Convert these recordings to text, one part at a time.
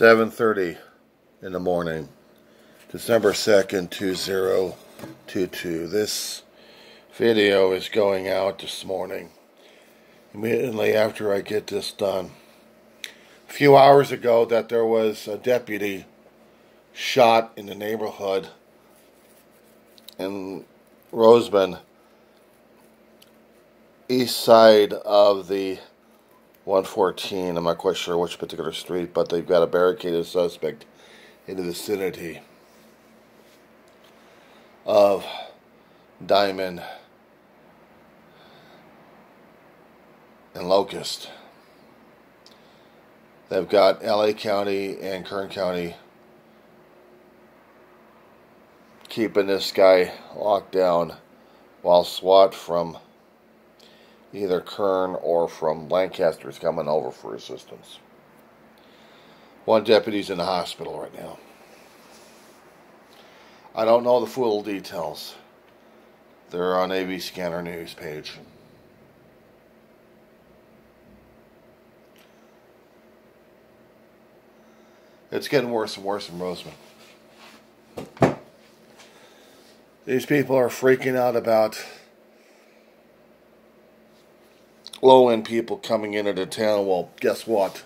7:30 in the morning, December 2nd, 2022. This video is going out this morning, immediately after I get this done. A few hours ago that there was a deputy shot in the neighborhood in Rosamond, east side of the 114. I'm not quite sure which particular street, but they've got a barricaded suspect in the vicinity of Diamond and Locust. They've got LA County and Kern County keeping this guy locked down while SWAT from either Kern or from Lancaster is coming over for assistance. One deputy's in the hospital right now. I don't know the full details. They're on AV Scanner News page. It's getting worse and worse in Rosamond. These people are freaking out about low-end people coming into the town. Well, guess what?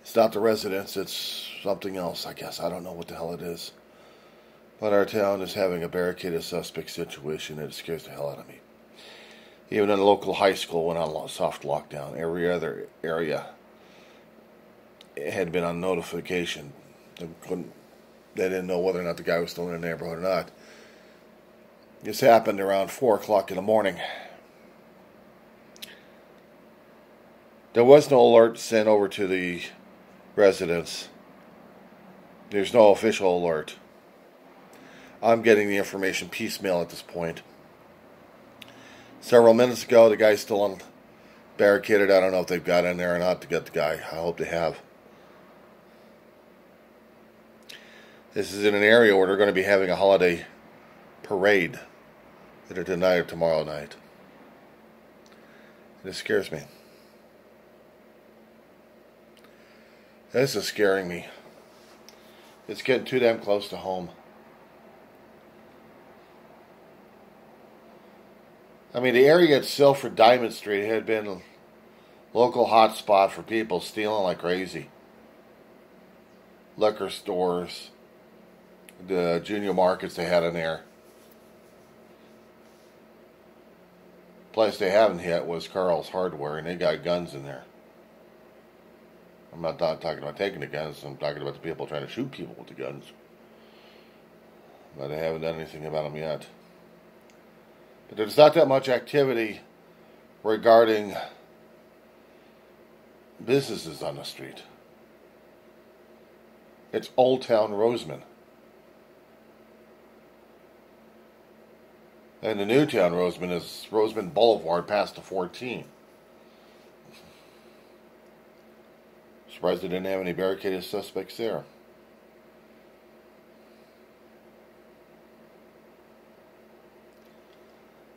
It's not the residents, it's something else, I guess. I don't know what the hell it is. But our town is having a barricaded suspect situation, and it scares the hell out of me. Even in a local high school went on soft lockdown. Every other area had been on notification. They didn't know whether or not the guy was still in the neighborhood or not. This happened around 4 o'clock in the morning. There was no alert sent over to the residents. There's no official alert. I'm getting the information piecemeal at this point. Several minutes ago, the guy's still barricaded. I don't know if they've got in there or not to get the guy. I hope they have. This is in an area where they're going to be having a holiday parade either tonight or tomorrow night. And it scares me. This is scaring me. It's getting too damn close to home. I mean, the area itself for Diamond Street had been a local hotspot for people stealing like crazy. Liquor stores, the junior markets they had in there. Place they haven't hit was Carl's Hardware, and they got guns in there. I'm not talking about taking the guns, I'm talking about the people trying to shoot people with the guns. But they haven't done anything about them yet. But there's not that much activity regarding businesses on the street. It's Old Town Rosamond. And the New Town Rosamond is Rosamond Boulevard past the 14. Surprised they didn't have any barricaded suspects there.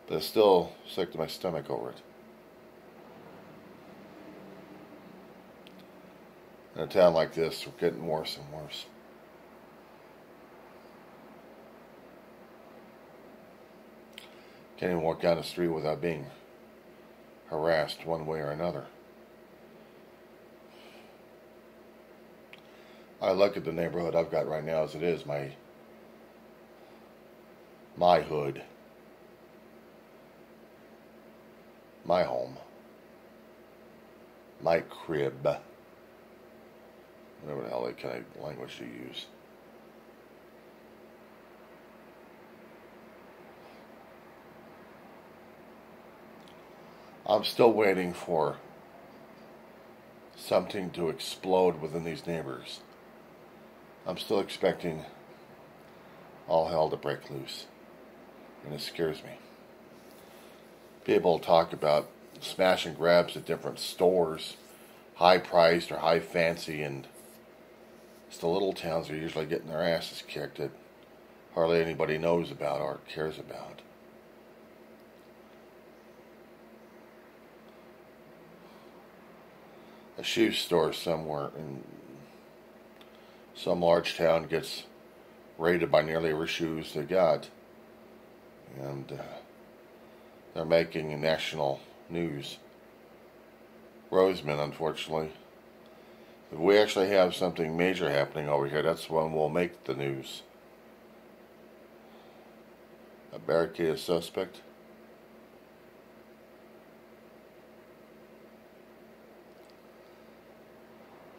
But it's still sick to my stomach over it. In a town like this, we're getting worse and worse. Can't even walk down the street without being harassed one way or another. I look at the neighborhood I've got right now as it is, my hood, my home, my crib, whatever the hell kind of language you use. I'm still waiting for something to explode within these neighbors. I'm still expecting all hell to break loose, and it scares me. People talk about smash and grabs at different stores, high priced or high fancy, and it's the little towns are usually getting their asses kicked that hardly anybody knows about or cares about. A shoe store somewhere in some large town gets raided by nearly every shoes they got, and they're making national news. Rosamond, unfortunately. If we actually have something major happening over here, that's when we'll make the news. A barricaded suspect.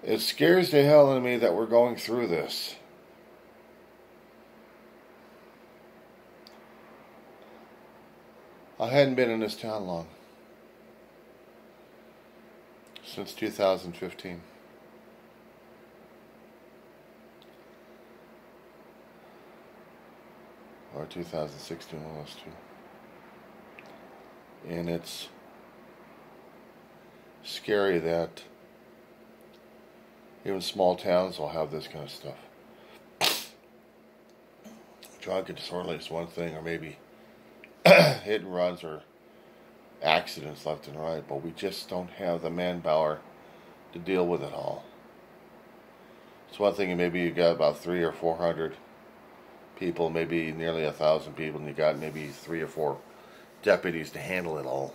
It scares the hell out of me that we're going through this. I hadn't been in this town long. Since 2015. Or 2016, one of those two. And it's scary that even small towns will have this kind of stuff. Drunk and disorderly is one thing, or maybe hit and runs or accidents left and right, but we just don't have the manpower to deal with it all. It's one thing, maybe you got about 300 or 400 people, maybe nearly 1,000 people, and you got maybe 3 or 4 deputies to handle it all.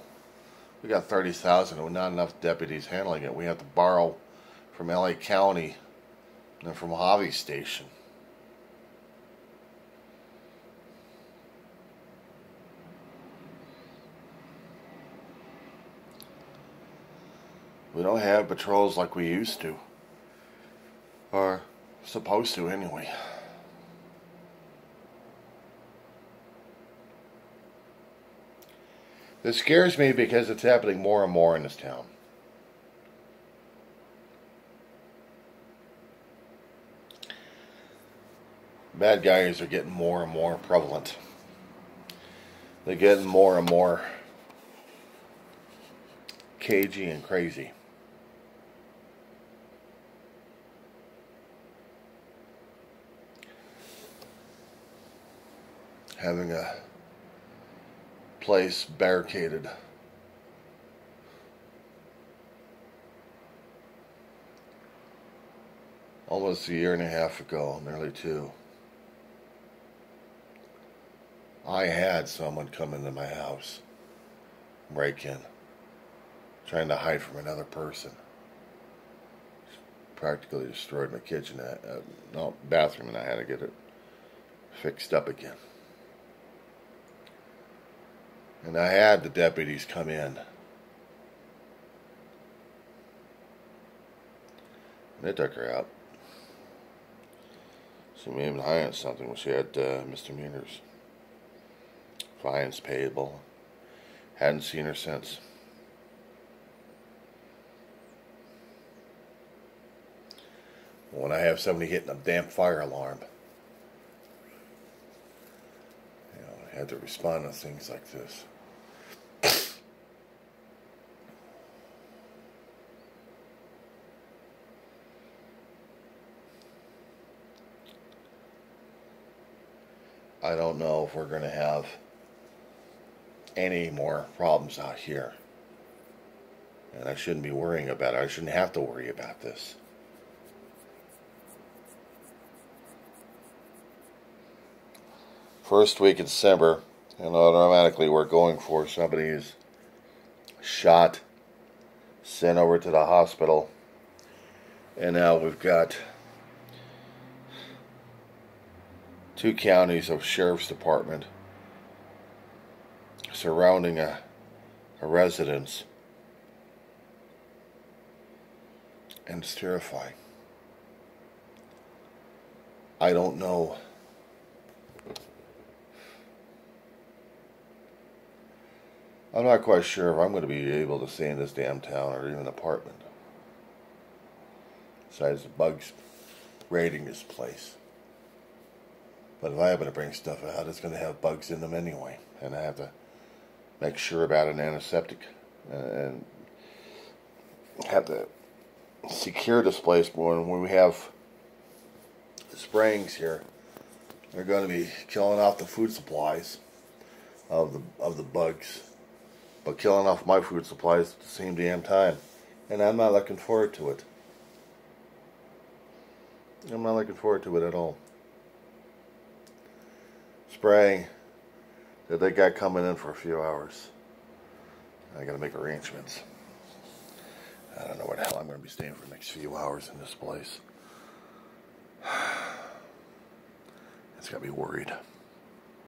We got 30,000, and not enough deputies handling it. We have to borrow from LA County and from Hobby Station. We don't have patrols like we used to. Or supposed to anyway. This scares me because it's happening more and more in this town. Bad guys are getting more and more prevalent. They're getting more and more cagey and crazy. Having a place barricaded. Almost a year and a half ago, nearly 2, I had someone come into my house, break in, trying to hide from another person. Practically destroyed my kitchen, bathroom, and I had to get it fixed up again. And I had the deputies come in. And they took her out. She may have been high on something when she had misdemeanors. Fines payable. Hadn't seen her since. When I have somebody hitting a damn fire alarm, I had to respond to things like this. I don't know if we're going to have any more problems out here. And I shouldn't be worrying about it. I shouldn't have to worry about this. First week in December, and automatically we're going for somebody who's shot, sent over to the hospital, and now we've got 2 counties of sheriff's department surrounding a residence, and it's terrifying. I don't know. I'm not quite sure if I'm going to be able to stay in this damn town or even apartment. Besides the bugs raiding this place. But if I happen to bring stuff out, it's going to have bugs in them anyway. And I have to make sure about an antiseptic. And have to secure this place more. When we have sprayings here, they're going to be killing off the food supplies of the bugs. But killing off my food supplies at the same damn time. And I'm not looking forward to it. I'm not looking forward to it at all. Spraying that they got coming in for a few hours. I gotta make arrangements. I don't know where the hell I'm gonna be staying for the next few hours in this place. It's got me worried.